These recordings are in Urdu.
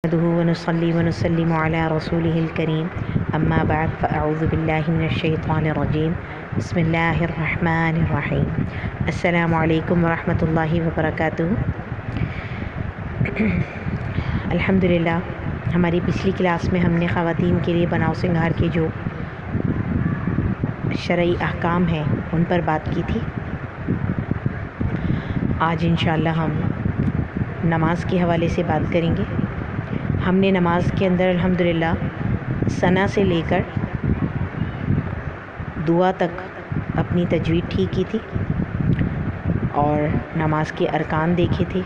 نحمده ونصلي ونسلم على رسوله الكريم اما بعد فاعوذ بالله من الشیطان الرجیم بسم اللہ الرحمن الرحیم السلام علیکم ورحمۃ اللہ وبرکاتہ۔ الحمدللہ ہماری پچھلی کلاس میں ہم نے خواتین کے لیے بناؤ سنگار کے جو شرعی احکام ہیں ان پر بات کی تھی۔ آج انشاءاللہ ہم نماز کے حوالے سے بات کریں گے۔ ہم نے نماز کے اندر الحمدللہ ثنا سے لے کر دعا تک اپنی تجوید ٹھیک کی تھی اور نماز کے ارکان دیکھے تھے،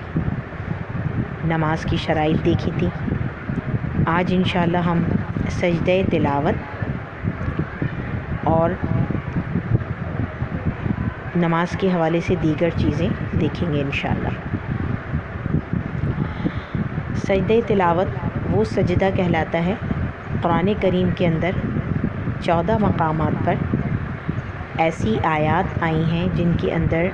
نماز کی شرائط دیکھی تھی۔ آج انشاءاللہ ہم سجدہ تلاوت اور نماز کے حوالے سے دیگر چیزیں دیکھیں گے انشاءاللہ۔ سجدہ تلاوت وہ سجدہ کہلاتا ہے۔ قرآن کریم کے اندر 14 مقامات پر ایسی آیات آئی ہیں جن کے اندر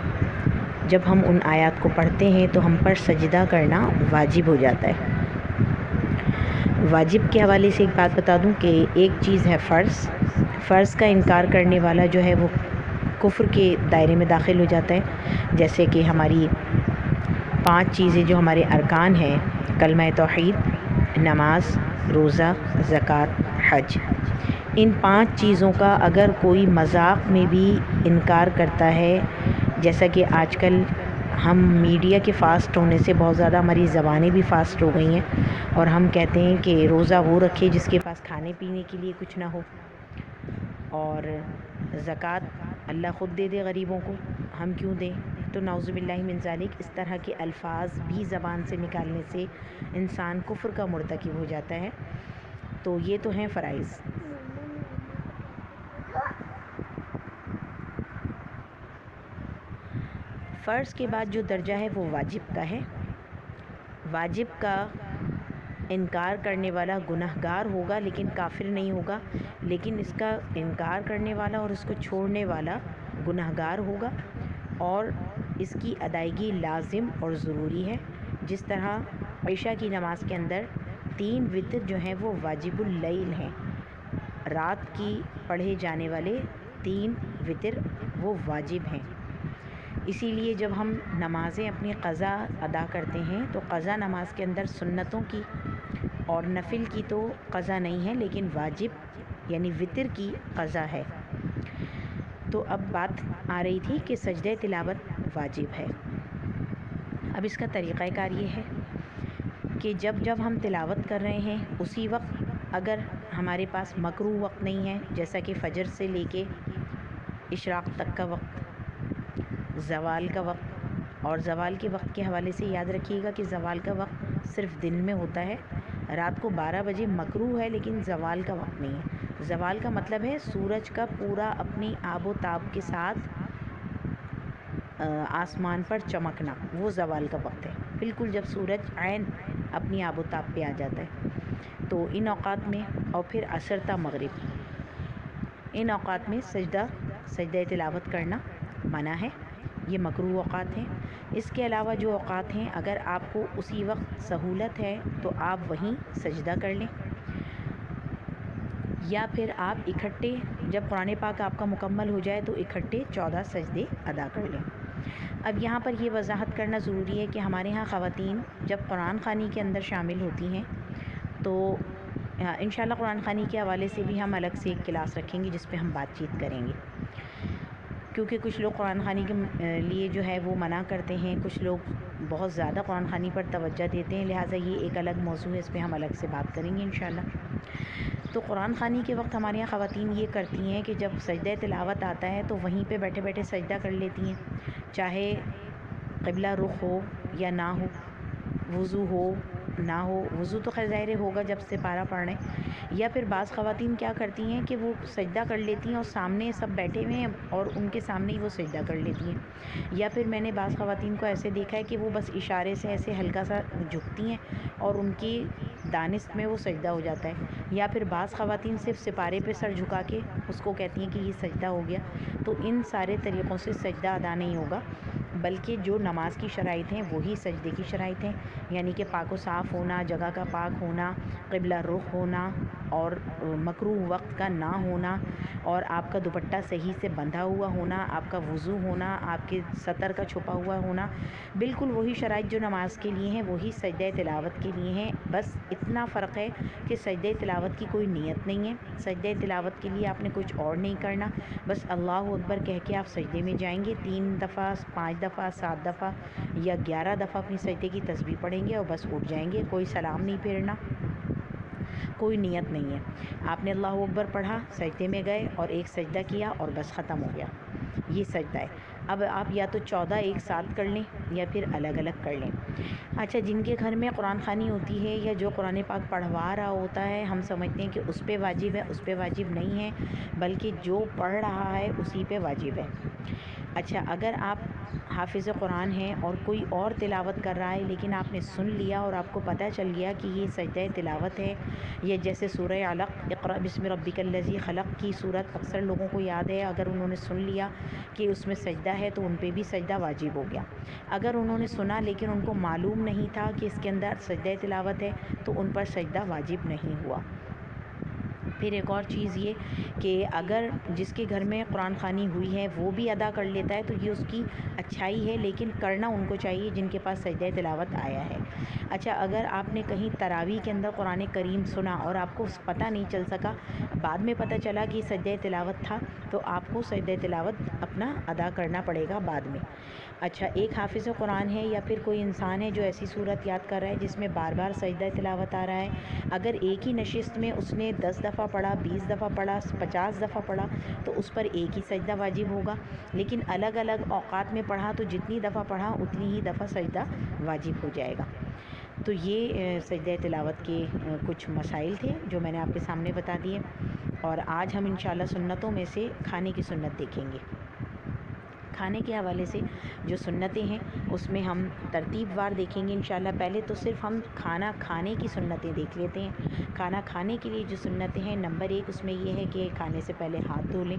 جب ہم ان آیات کو پڑھتے ہیں تو ہم پر سجدہ کرنا واجب ہو جاتا ہے۔ واجب کے حوالے سے ایک بات بتا دوں کہ ایک چیز ہے فرض کا انکار کرنے والا جو ہے وہ کفر کے دائرے میں داخل ہو جاتا ہے، جیسے کہ ہماری 5 چیزیں جو ہمارے ارکان ہیں، کلمہ توحید، نماز، روزہ، زکوٰۃ، حج۔ ان 5 چیزوں کا اگر کوئی مذاق میں بھی انکار کرتا ہے، جیسا کہ آج کل ہم میڈیا کے فاسٹ ہونے سے بہت زیادہ ہماری زبانیں بھی فاسٹ ہو گئی ہیں اور ہم کہتے ہیں کہ روزہ وہ رکھے جس کے پاس کھانے پینے کے لیے کچھ نہ ہو، اور زکوٰۃ اللہ خود دے دے غریبوں کو، ہم کیوں دیں؟ تو نعوذ باللہ من ذالک اس طرح کے الفاظ بھی زبان سے نکالنے سے انسان کفر کا مرتکب ہو جاتا ہے۔ تو یہ تو ہیں فرائض۔ فرض کے بعد جو درجہ ہے وہ واجب کا ہے۔ واجب کا انکار کرنے والا گنہگار ہوگا لیکن کافر نہیں ہوگا، لیکن اس کا انکار کرنے والا اور اس کو چھوڑنے والا گنہگار ہوگا، اور اس کی ادائیگی لازم اور ضروری ہے۔ جس طرح عشاء کی نماز کے اندر 3 وتر جو ہیں وہ واجب اللیل ہیں، رات کی پڑھے جانے والے 3 وتر وہ واجب ہیں۔ اسی لیے جب ہم نمازیں اپنی قضا ادا کرتے ہیں تو قضا نماز کے اندر سنتوں کی اور نفل کی تو قضا نہیں ہے، لیکن واجب یعنی وتر کی قضا ہے۔ تو اب بات آ رہی تھی کہ سجدہ تلاوت واجب ہے۔ اب اس کا طریقہ کار یہ ہے کہ جب ہم تلاوت کر رہے ہیں اسی وقت اگر ہمارے پاس مکروہ وقت نہیں ہے، جیسا کہ فجر سے لے کے اشراق تک کا وقت، زوال کا وقت، اور زوال کے وقت کے حوالے سے یاد رکھیے گا کہ زوال کا وقت صرف دن میں ہوتا ہے، رات کو 12 بجے مکروہ ہے لیکن زوال کا وقت نہیں ہے۔ زوال کا مطلب ہے سورج کا پورا اپنی آب و تاب کے ساتھ آسمان پر چمکنا، وہ زوال کا وقت ہے، بالکل جب سورج عین اپنی آب و تاب پہ آ جاتا ہے۔ تو ان اوقات میں، اور پھر عصر تا مغرب، ان اوقات میں سجدہ تلاوت کرنا منع ہے، یہ مکروہ اوقات ہیں۔ اس کے علاوہ جو اوقات ہیں اگر آپ کو اسی وقت سہولت ہے تو آپ وہیں سجدہ کر لیں، یا پھر آپ اکٹھے جب قرآن پاک آپ کا مکمل ہو جائے تو اکٹھے 14 سجدے ادا کر لیں۔ اب یہاں پر یہ وضاحت کرنا ضروری ہے کہ ہمارے ہاں خواتین جب قرآن خوانی کے اندر شامل ہوتی ہیں تو انشاءاللہ قرآن خوانی کے حوالے سے بھی ہم الگ سے ایک کلاس رکھیں گے جس پہ ہم بات چیت کریں گے، کیونکہ کچھ لوگ قرآن خوانی کے لیے جو ہے وہ منع کرتے ہیں، کچھ لوگ بہت زیادہ قرآن خوانی پر توجہ دیتے ہیں، لہٰذا یہ ایک الگ موضوع ہے، اس پہ ہم الگ سے بات کریں گے انشاءاللہ۔ تو قرآن خوانی کے وقت ہمارے یہاں خواتین یہ کرتی ہیں کہ جب سجدہ تلاوت آتا ہے تو وہیں پہ بیٹھے بیٹھے سجدہ کر لیتی ہیں، چاہے قبلہ رخ ہو یا نہ ہو، وضو ہو نہ ہو، وضو تو خیر ظاہر ہوگا جب سپارہ پڑھ رہے ہیں، یا پھر بعض خواتین کیا کرتی ہیں کہ وہ سجدہ کر لیتی ہیں اور سامنے سب بیٹھے ہوئے ہیں اور ان کے سامنے ہی وہ سجدہ کر لیتی ہیں، یا پھر میں نے بعض خواتین کو ایسے دیکھا ہے کہ وہ بس اشارے سے ایسے ہلکا سا جھکتی ہیں اور ان کی دانست میں وہ سجدہ ہو جاتا ہے، یا پھر بعض خواتین صرف سپارے پہ سر جھکا کے اس کو کہتی ہیں کہ یہ سجدہ ہو گیا۔ تو ان سارے طریقوں سے سجدہ ادا نہیں ہوگا، بلکہ جو نماز کی شرائط ہیں وہی سجدے کی شرائط ہیں، یعنی کہ پاک و صاف ہونا، جگہ کا پاک ہونا، قبلہ رخ ہونا اور مکروہ وقت کا نہ ہونا، اور آپ کا دوپٹہ صحیح سے بندھا ہوا ہونا، آپ کا وضو ہونا، آپ کے سطر کا چھپا ہوا ہونا، بالکل وہی شرائط جو نماز کے لیے ہیں وہی سجدہ تلاوت کے لیے ہیں۔ بس اتنا فرق ہے کہ سجدہ تلاوت کی کوئی نیت نہیں ہے، سجدہ تلاوت کے لیے آپ نے کچھ اور نہیں کرنا، بس اللہ اکبر کہہ کے آپ سجدے میں جائیں گے، 3 دفعہ 5 دفعہ 7 دفعہ یا 11 دفعہ اپنی سجدے کی تسبیح پڑھیں گے اور بس اٹھ جائیں گے، کوئی سلام نہیں پھیرنا، کوئی نیت نہیں ہے۔ آپ نے اللہ اکبر پڑھا، سجدے میں گئے اور ایک سجدہ کیا اور بس ختم ہو گیا، یہ سجدہ ہے۔ اب آپ یا تو 14 ایک ساتھ کر لیں یا پھر الگ الگ کر لیں۔ اچھا، جن کے گھر میں قرآن خوانی ہوتی ہے یا جو قرآن پاک پڑھوا رہا ہوتا ہے، ہم سمجھتے ہیں کہ اس پہ واجب ہے، اس پہ واجب نہیں ہے، بلکہ جو پڑھ رہا ہے اسی پہ واجب ہے۔ اچھا، اگر آپ حافظ قرآن ہیں اور کوئی اور تلاوت کر رہا ہے لیکن آپ نے سن لیا اور آپ کو پتہ چل گیا کہ یہ سجدہ تلاوت ہے، یا جیسے سورہ علق اقرأ بسم ربک الذی خلق کی صورت اکثر لوگوں کو یاد ہے، اگر انہوں نے سن لیا کہ اس میں سجدہ ہے تو ان پہ بھی سجدہ واجب ہو گیا۔ اگر انہوں نے سنا لیکن ان کو معلوم نہیں تھا کہ اس کے اندر سجدہ تلاوت ہے تو ان پر سجدہ واجب نہیں ہوا۔ پھر ایک اور چیز یہ کہ اگر جس کے گھر میں قرآن خوانی ہوئی ہے وہ بھی ادا کر لیتا ہے تو یہ اس کی اچھائی ہے، لیکن کرنا ان کو چاہیے جن کے پاس سجدہ تلاوت آیا ہے۔ اچھا، اگر آپ نے کہیں تراویح کے اندر قرآن کریم سنا اور آپ کو پتہ نہیں چل سکا، بعد میں پتہ چلا کہ سجدہ تلاوت تھا، تو آپ کو سجدہ تلاوت اپنا ادا کرنا پڑے گا بعد میں۔ اچھا، ایک حافظ قرآن ہے یا پھر کوئی انسان ہے جو ایسی صورت یاد کر رہا ہے جس میں بار بار سجدہ تلاوت آ رہا ہے، اگر ایک ہی نشست میں اس نے 10 دفعہ پڑھا، 20 دفعہ پڑھا، 50 دفعہ پڑھا تو اس پر ایک ہی سجدہ واجب ہوگا، لیکن الگ الگ اوقات میں پڑھا تو جتنی دفعہ پڑھا اتنی ہی دفعہ سجدہ واجب ہو جائے گا۔ تو یہ سجدہ تلاوت کے کچھ مسائل تھے جو میں نے آپ کے سامنے بتا دیے، اور آج ہم انشاءاللہ سنتوں میں سے کھانے کی سنت دیکھیں گے۔ کھانے کے حوالے سے جو سنتیں ہیں اس میں ہم ترتیب وار دیکھیں گے انشاءاللہ۔ پہلے تو صرف ہم کھانا کھانے کی سنتیں دیکھ لیتے ہیں۔ کھانا کھانے کے لیے جو سنتیں ہیں، نمبر 1 اس میں یہ ہے کہ کھانے سے پہلے ہاتھ دھو لیں،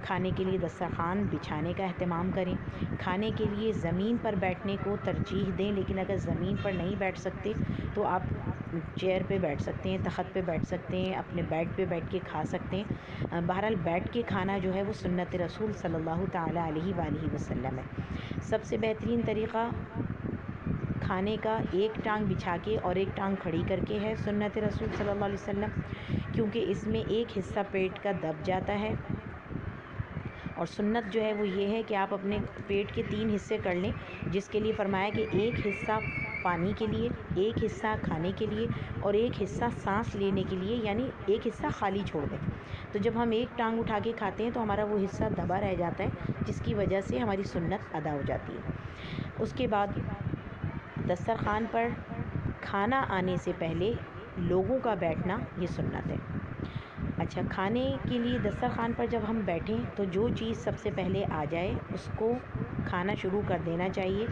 کھانے کے لیے دسترخوان بچھانے کا اہتمام کریں، کھانے کے لیے زمین پر بیٹھنے کو ترجیح دیں، لیکن اگر زمین پر نہیں بیٹھ سکتے تو آپ چیئر پہ بیٹھ سکتے ہیں، تخت پہ بیٹھ سکتے ہیں، اپنے بیڈ پہ بیٹھ کے کھا سکتے ہیں۔ بہرحال بیٹھ کے کھانا جو ہے وہ سنت رسول صلی اللہ تعالیٰ علیہ وآلہ وسلم ہے۔ سب سے بہترین طریقہ کھانے کا ایک ٹانگ بچھا کے اور ایک ٹانگ کھڑی کر کے ہے سنت رسول صلی اللہ علیہ وسلم، کیونکہ اس میں ایک حصہ پیٹ کا دب جاتا ہے، اور سنت جو ہے وہ یہ ہے کہ آپ اپنے پیٹ کے 3 حصے کر لیں، جس کے لیے فرمایا کہ ایک حصہ پانی کے لیے، ایک حصہ کھانے کے لیے اور ایک حصہ سانس لینے کے لیے، یعنی ایک حصہ خالی چھوڑ دیں۔ تو جب ہم ایک ٹانگ اٹھا کے کھاتے ہیں تو ہمارا وہ حصہ دبا رہ جاتا ہے، جس کی وجہ سے ہماری سنت ادا ہو جاتی ہے۔ اس کے بعد دسترخوان پر کھانا آنے سے پہلے لوگوں کا بیٹھنا یہ سنت ہے۔ اچھا، کھانے کے لیے دسترخوان پر جب ہم بیٹھیں تو جو چیز سب سے پہلے آ جائے اس کو کھانا شروع کر دینا چاہیے۔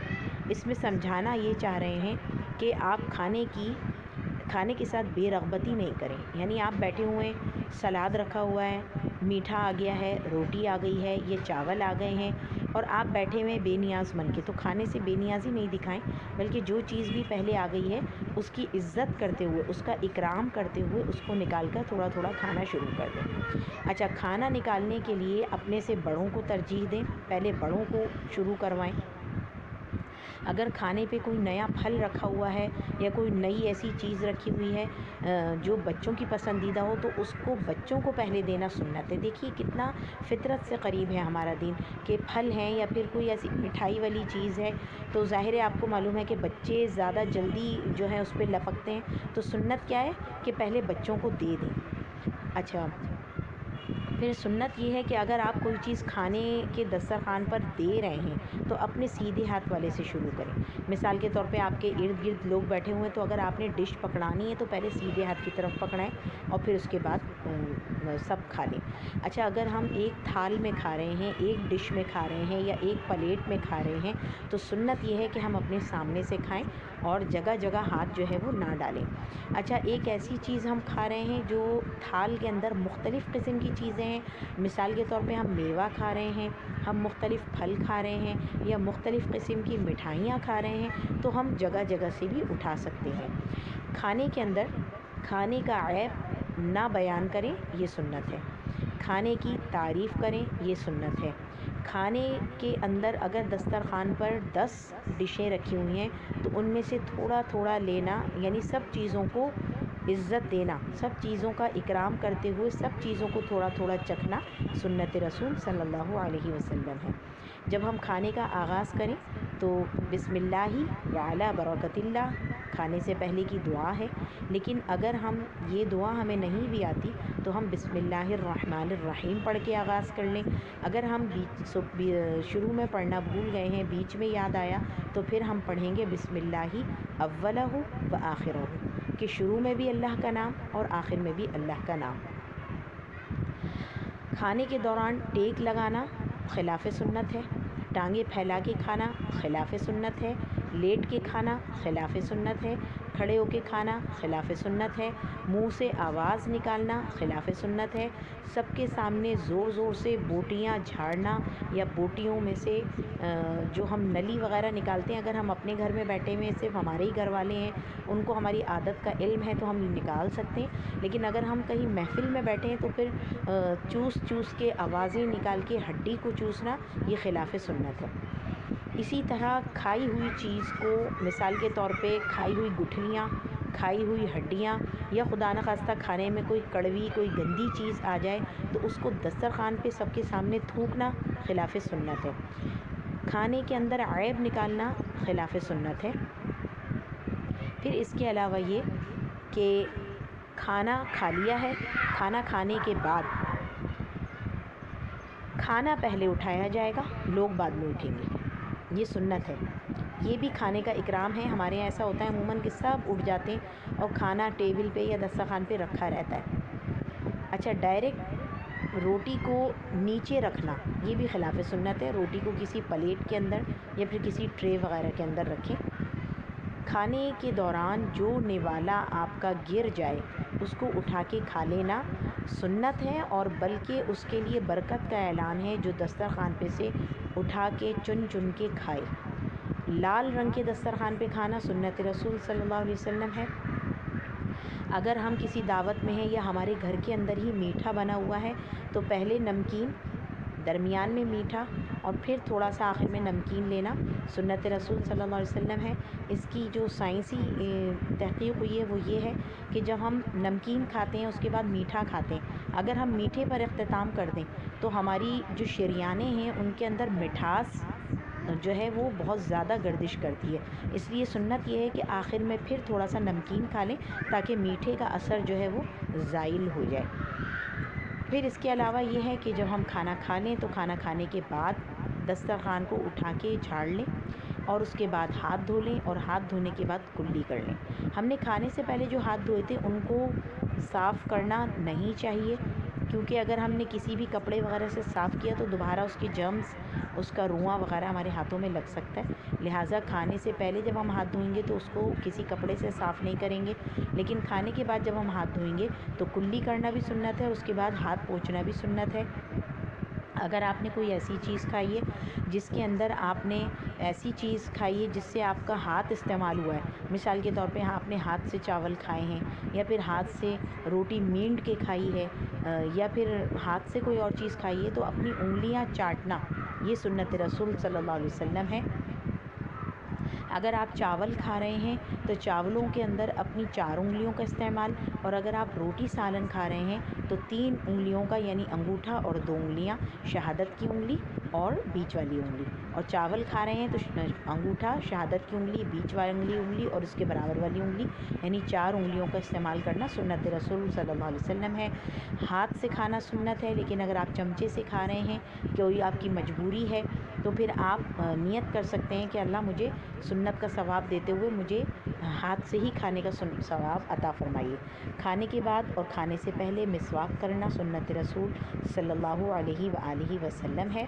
اس میں سمجھانا یہ چاہ رہے ہیں کہ آپ کھانے کے ساتھ بے رغبتی نہیں کریں، یعنی آپ بیٹھے ہوئے ہیں، سلاد رکھا ہوا ہے، میٹھا آ گیا ہے، روٹی آ گئی ہے، یہ چاول آ گئے ہیں اور آپ بیٹھے ہوئے بے نیاز بن کے، تو کھانے سے بے نیازی نہیں دکھائیں، بلکہ جو چیز بھی پہلے آ گئی ہے اس کی عزت کرتے ہوئے، اس کا اکرام کرتے ہوئے اس کو نکال کر تھوڑا تھوڑا کھانا شروع کر دیں۔ اچھا، کھانا نکالنے کے لیے اپنے سے بڑوں کو ترجیح دیں، پہلے بڑوں کو شروع کروائیں۔ اگر کھانے پہ کوئی نیا پھل رکھا ہوا ہے یا کوئی نئی ایسی چیز رکھی ہوئی ہے جو بچوں کی پسندیدہ ہو تو اس کو بچوں کو پہلے دینا سنت ہے۔ دیکھیے کتنا فطرت سے قریب ہے ہمارا دین، کہ پھل ہیں یا پھر کوئی ایسی مٹھائی والی چیز ہے تو ظاہر ہے آپ کو معلوم ہے کہ بچے زیادہ جلدی جو ہے اس پہ لپکتے ہیں، تو سنت کیا ہے کہ پہلے بچوں کو دے دیں۔ اچھا، پھر سنت یہ ہے کہ اگر آپ کوئی چیز کھانے کے دسترخوان پر دے رہے ہیں تو اپنے سیدھے ہاتھ والے سے شروع کریں۔ مثال کے طور پہ آپ کے ارد گرد لوگ بیٹھے ہوئے ہیں تو اگر آپ نے ڈش پکڑانی ہے تو پہلے سیدھے ہاتھ کی طرف پکڑائیں اور پھر اس کے بعد سب کھا لیں۔ اچھا، اگر ہم ایک تھال میں کھا رہے ہیں، ایک ڈش میں کھا رہے ہیں یا ایک پلیٹ میں کھا رہے ہیں تو سنت یہ ہے کہ ہم اپنے سامنے سے کھائیں اور جگہ جگہ ہاتھ جو ہے وہ نہ ڈالیں۔ اچھا، ایک ایسی چیز ہم کھا رہے ہیں جو تھال کے اندر مختلف قسم کی چیزیں ہیں، ہیں، مثال کے طور پہ ہم میوہ کھا رہے ہیں، ہم مختلف پھل کھا رہے ہیں یا مختلف قسم کی مٹھائیاں کھا رہے ہیں تو ہم جگہ جگہ سے بھی اٹھا سکتے ہیں۔ کھانے کے اندر کھانے کا عیب نہ بیان کریں، یہ سنت ہے۔ کھانے کی تعریف کریں، یہ سنت ہے۔ کھانے کے اندر اگر دسترخوان پر 10 ڈشیں رکھی ہوئی ہیں تو ان میں سے تھوڑا تھوڑا لینا، یعنی سب چیزوں کو عزت دینا، سب چیزوں کا اکرام کرتے ہوئے سب چیزوں کو تھوڑا تھوڑا چکھنا سنت رسول صلی اللہ علیہ وسلم ہے۔ جب ہم کھانے کا آغاز کریں تو بسم اللہ وعلی برکت اللہ کھانے سے پہلے کی دعا ہے، لیکن اگر یہ دعا ہمیں نہیں بھی آتی تو ہم بسم اللہ الرحمن الرحیم پڑھ کے آغاز کر لیں۔ اگر ہم شروع میں پڑھنا بھول گئے ہیں، بیچ میں یاد آیا تو پھر ہم پڑھیں گے بسم اللہ اولہ و آخرہ، کہ شروع میں بھی اللہ کا نام اور آخر میں بھی اللہ کا نام۔ کھانے کے دوران ٹیک لگانا خلاف سنت ہے، ٹانگیں پھیلا کے کھانا خلاف سنت ہے، لیٹ کے کھانا خلاف سنت ہے، کھڑے ہو کے کھانا خلاف سنت ہے، منہ سے آواز نکالنا خلاف سنت ہے، سب کے سامنے زور زور سے بوٹیاں جھاڑنا یا بوٹیوں میں سے جو ہم نلی وغیرہ نکالتے ہیں، اگر ہم اپنے گھر میں بیٹھے ہوئے صرف ہمارے ہی گھر والے ہیں، ان کو ہماری عادت کا علم ہے تو ہم نکال سکتے ہیں، لیکن اگر ہم کہیں محفل میں بیٹھے ہیں تو پھر چوس چوس کے آوازیں نکال کے ہڈی کو چوسنا یہ خلاف سنت ہے۔ اسی طرح کھائی ہوئی چیز کو، مثال کے طور پہ کھائی ہوئی گٹھلیاں، کھائی ہوئی ہڈیاں یا خدا نخواستہ کھانے میں کوئی کڑوی کوئی گندی چیز آ جائے تو اس کو دسترخوان پہ سب کے سامنے تھوکنا خلاف سنت ہے۔ کھانے کے اندر عیب نکالنا خلاف سنت ہے۔ پھر اس کے علاوہ یہ کہ کھانا کھا لیا ہے، کھانا کھانے کے بعد کھانا پہلے اٹھایا جائے گا، لوگ بعد میں اٹھیں گے، یہ سنت ہے۔ یہ بھی کھانے کا اکرام ہے۔ ہمارے یہاں ایسا ہوتا ہے عموماً کہ سب اٹھ جاتے ہیں اور کھانا ٹیبل پہ یا دسترخوان پہ رکھا رہتا ہے۔ اچھا، ڈائریکٹ روٹی کو نیچے رکھنا یہ بھی خلاف سنت ہے۔ روٹی کو کسی پلیٹ کے اندر یا پھر کسی ٹرے وغیرہ کے اندر رکھیں۔ کھانے کے دوران جو نوالا آپ کا گر جائے اس کو اٹھا کے کھا لینا سنت ہے، اور بلکہ اس کے لیے برکت کا اعلان ہے جو دسترخوان پہ سے اٹھا کے چن چن کے کھائے۔ لال رنگ کے دسترخوان پہ کھانا سنت رسول صلی اللہ علیہ وسلم ہے۔ اگر ہم کسی دعوت میں ہیں یا ہمارے گھر کے اندر ہی میٹھا بنا ہوا ہے تو پہلے نمکین، درمیان میں میٹھا اور پھر تھوڑا سا آخر میں نمکین لینا سنت رسول صلی اللہ علیہ وسلم ہے۔ اس کی جو سائنسی تحقیق ہوئی ہے وہ یہ ہے کہ جب ہم نمکین کھاتے ہیں اس کے بعد میٹھا کھاتے ہیں، اگر ہم میٹھے پر اختتام کر دیں تو ہماری جو شریانیں ہیں ان کے اندر مٹھاس جو ہے وہ بہت زیادہ گردش کرتی ہے، اس لیے سنت یہ ہے کہ آخر میں پھر تھوڑا سا نمکین کھا لیں تاکہ میٹھے کا اثر جو ہے وہ زائل ہو جائے۔ پھر اس کے علاوہ یہ ہے کہ جب ہم کھانا کھا لیں تو کھانا کھانے کے بعد دسترخوان کو اٹھا کے جھاڑ لیں اور اس کے بعد ہاتھ دھو لیں، اور ہاتھ دھونے کے بعد کلی کر لیں۔ ہم نے کھانے سے پہلے جو ہاتھ دھوئے تھے ان کو صاف کرنا نہیں چاہیے، کیونکہ اگر ہم نے کسی بھی کپڑے وغیرہ سے صاف کیا تو دوبارہ اس کے جرمز، اس کا رواں وغیرہ ہمارے ہاتھوں میں لگ سکتا ہے، لہٰذا کھانے سے پہلے جب ہم ہاتھ دھوئیں گے تو اس کو کسی کپڑے سے صاف نہیں کریں گے، لیکن کھانے کے بعد جب ہم ہاتھ دھوئیں گے تو کلی کرنا بھی سنت ہے اور اس کے بعد ہاتھ پوچھنا بھی سنت ہے۔ اگر آپ نے کوئی ایسی چیز کھائی ہے جس کے اندر آپ نے ایسی چیز کھائی ہے جس سے آپ کا ہاتھ استعمال ہوا ہے، مثال کے طور پہ آپ نے ہاتھ سے چاول کھائے ہیں یا پھر ہاتھ سے روٹی مینڈ کے کھائی ہے یا پھر ہاتھ سے کوئی اور چیز کھائی ہے تو اپنی انگلیاں چاٹنا یہ سنت رسول صلی اللہ علیہ وسلم ہے۔ اگر آپ چاول کھا رہے ہیں تو چاولوں کے اندر اپنی 4 انگلیوں کا استعمال، اور اگر آپ روٹی سالن کھا رہے ہیں تو 3 انگلیوں کا، یعنی انگوٹھا اور 2 انگلیاں، شہادت کی انگلی اور بیچ والی انگلی، اور چاول کھا رہے ہیں تو انگوٹھا، شہادت کی انگلی، بیچ والی انگلی اور اس کے برابر والی انگلی، یعنی 4 انگلیوں کا استعمال کرنا سنت رسول صلی اللہ علیہ وسلم ہے۔ ہاتھ سے کھانا سنت ہے، لیکن اگر آپ چمچے سے کھا رہے ہیں، کوئی آپ کی مجبوری ہے تو پھر آپ نیت کر سکتے ہیں کہ اللہ مجھے سنت کا ثواب دیتے ہوئے مجھے ہاتھ سے ہی کھانے کا ثواب عطا فرمائیے۔ کھانے کے بعد اور کھانے سے پہلے مسواک کرنا سنت رسول صلی اللہ علیہ وآلہ وسلم ہے۔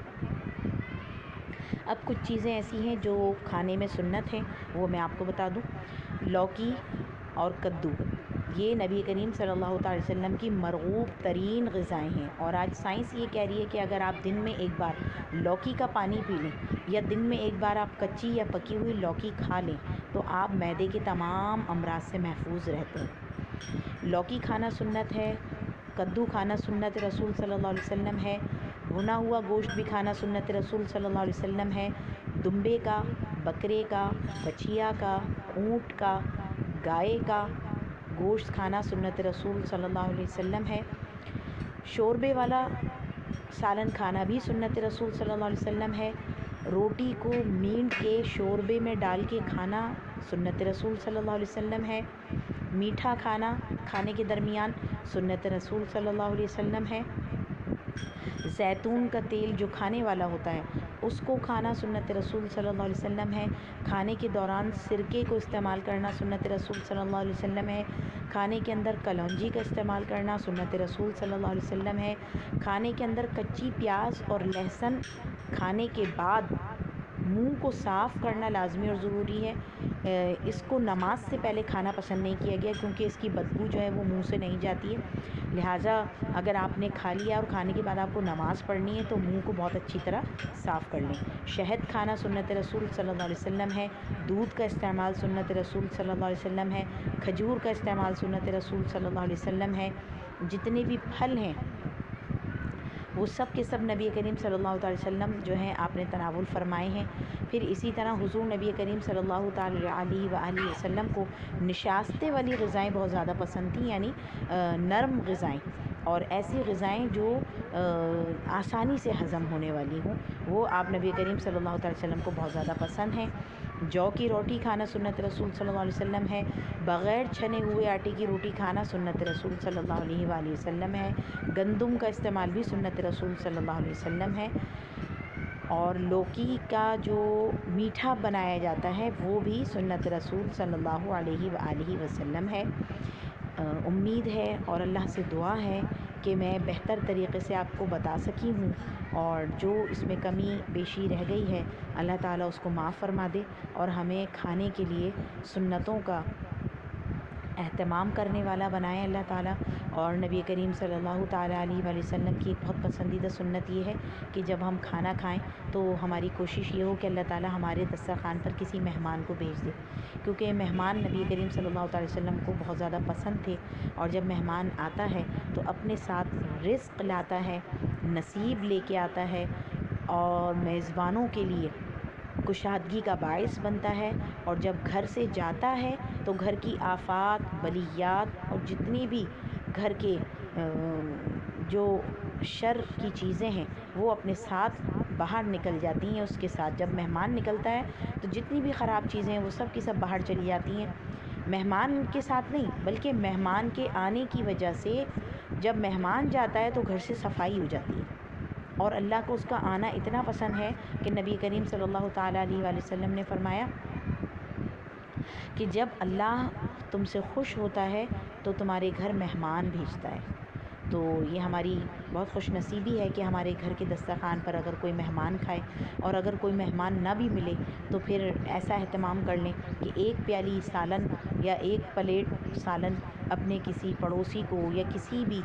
اب کچھ چیزیں ایسی ہیں جو کھانے میں سنت ہیں، وہ میں آپ کو بتا دوں۔ لوکی اور کدو یہ نبی کریم صلی اللہ تعالی وسلم کی مرغوب ترین غذائیں ہیں۔ اور آج سائنس یہ کہہ رہی ہے کہ اگر آپ دن میں ایک بار لوکی کا پانی پی لیں یا دن میں ایک بار آپ کچی یا پکی ہوئی لوکی کھا لیں تو آپ معدے کے تمام امراض سے محفوظ رہتے ہیں۔ لوکی کھانا سنت ہے، کدو کھانا سنت رسول صلی اللہ علیہ وسلم ہے، بھنا ہوا گوشت بھی کھانا سنت رسول صلی اللہ علیہ وسلم ہے، دمبے کا، بکرے کا، بچھیا کا، اونٹ کا، گائے کا گوشت کھانا سنت رسول صلی اللہ علیہ وسلم ہے، شوربے والا سالن کھانا بھی سنت رسول صلی اللہ علیہ وسلم ہے، روٹی کو مینٹ کے شوربے میں ڈال کے کھانا سنت رسول صلی اللہ علیہ وسلم ہے، میٹھا کھانا کھانے کے درمیان سنت رسول صلی اللہ علیہ وسلم ہے، زیتون کا تیل جو کھانے والا ہوتا ہے اس کو کھانا سنت رسول صلی اللہ علیہ وسلم ہے، کھانے کے دوران سرکے کو استعمال کرنا سنت رسول صلی اللہ علیہ وسلم ہے، کھانے کے اندر کلونجی کا استعمال کرنا سنت رسول صلی اللہ علیہ وسلم ہے، کھانے کے اندر کچی پیاز اور لہسن کھانے کے بعد منہ کو صاف کرنا لازمی اور ضروری ہے۔ اس کو نماز سے پہلے کھانا پسند نہیں کیا گیا کیونکہ اس کی بدبو جو ہے وہ منہ سے نہیں جاتی ہے، لہٰذا اگر آپ نے کھا لیا اور کھانے کے بعد آپ کو نماز پڑھنی ہے تو منہ کو بہت اچھی طرح صاف کر لیں۔ شہد کھانا سنت رسول صلی اللہ علیہ وسلم ہے، دودھ کا استعمال سنت رسول صلی اللہ علیہ وسلم ہے، کھجور کا استعمال سنت رسول صلی اللہ علیہ وسلم ہے، جتنے بھی پھل ہیں وہ سب کے سب نبی کریم صلی اللہ تعالی وسلم جو ہیں آپ نے تناول فرمائے ہیں۔ پھر اسی طرح حضور نبی کریم صلی اللہ تعالی علیہ وآلہ وسلم کو نشاستے والی غذائیں بہت زیادہ پسند تھیں، یعنی نرم غذائیں، اور ایسی غذائیں جو آسانی سے ہضم ہونے والی ہوں وہ آپ نبی کریم صلی اللہ تعالی وسلم کو بہت زیادہ پسند ہیں۔ جو کی روٹی کھانا سنت رسول صلی اللہ علیہ وسلم ہے، بغیر چھنے ہوئے آٹے کی روٹی کھانا سنت رسول صلی اللہ علیہ وآلہ وسلم ہے، گندم کا استعمال بھی سنت رسول صلی اللہ علیہ وسلم ہے، اور لوکی کا جو میٹھا بنایا جاتا ہے وہ بھی سنت رسول صلی اللہ علیہ وآلہ وسلم ہے۔ امید ہے اور اللہ سے دعا ہے کہ میں بہتر طریقے سے آپ کو بتا سکی ہوں، اور جو اس میں کمی بیشی رہ گئی ہے اللہ تعالیٰ اس کو معاف فرما دے اور ہمیں کھانے کے لیے سنتوں کا اہتمام کرنے والا بنائے اللہ تعالیٰ۔ اور نبی کریم صلی اللہ تعالیٰ علیہ وآلہ وسلم کی ایک بہت پسندیدہ سنت یہ ہے کہ جب ہم کھانا کھائیں تو ہماری کوشش یہ ہو کہ اللہ تعالیٰ ہمارے دسترخوان پر کسی مہمان کو بھیج دے، کیونکہ مہمان نبی کریم صلی اللہ تعالی وسلم کو بہت زیادہ پسند تھے، اور جب مہمان آتا ہے تو اپنے ساتھ رزق لاتا ہے، نصیب لے کے آتا ہے، اور میزبانوں کے لیے کشادگی کا باعث بنتا ہے، اور جب گھر سے جاتا ہے تو گھر کی آفات، بلیات اور جتنی بھی گھر کے جو شر کی چیزیں ہیں وہ اپنے ساتھ باہر نکل جاتی ہیں اس کے ساتھ۔ جب مہمان نکلتا ہے تو جتنی بھی خراب چیزیں ہیں وہ سب کی سب باہر چلی جاتی ہیں، مہمان کے ساتھ نہیں بلکہ مہمان کے آنے کی وجہ سے جب مہمان جاتا ہے تو گھر سے صفائی ہو جاتی ہے، اور اللہ کو اس کا آنا اتنا پسند ہے کہ نبی کریم صلی اللہ تعالیٰ علیہ وآلہ وسلم نے فرمایا کہ جب اللہ تم سے خوش ہوتا ہے تو تمہارے گھر مہمان بھیجتا ہے۔ تو یہ ہماری بہت خوش نصیبی ہے کہ ہمارے گھر کے دسترخوان پر اگر کوئی مہمان کھائے، اور اگر کوئی مہمان نہ بھی ملے تو پھر ایسا اہتمام کر لیں کہ ایک پیالی سالن یا ایک پلیٹ سالن اپنے کسی پڑوسی کو یا کسی بھی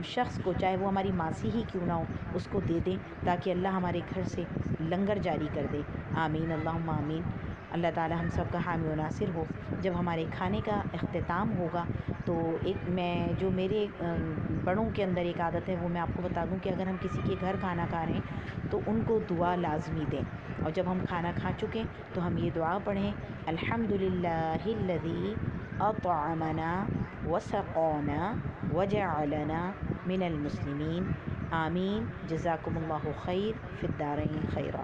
شخص کو، چاہے وہ ہماری ماسی ہی کیوں نہ ہو، اس کو دے دیں تاکہ اللہ ہمارے گھر سے لنگر جاری کر دے۔ آمین اللہم آمین۔ اللہ تعالی ہم سب کا حامی و ناصر ہو۔ جب ہمارے کھانے کا اختتام ہوگا تو جو میرے بڑوں کے اندر ایک عادت ہے وہ میں آپ کو بتا دوں کہ اگر ہم کسی کے گھر کھانا کھا رہے ہیں تو ان کو دعا لازمی دیں، اور جب ہم کھانا کھا چکیں تو ہم یہ دعا پڑھیں: الحمدللہ الذی اطعمنا وسقانا وجعلنا من المسلمین، آمین، جزاکم اللہ خیر فی الدارین خیرا۔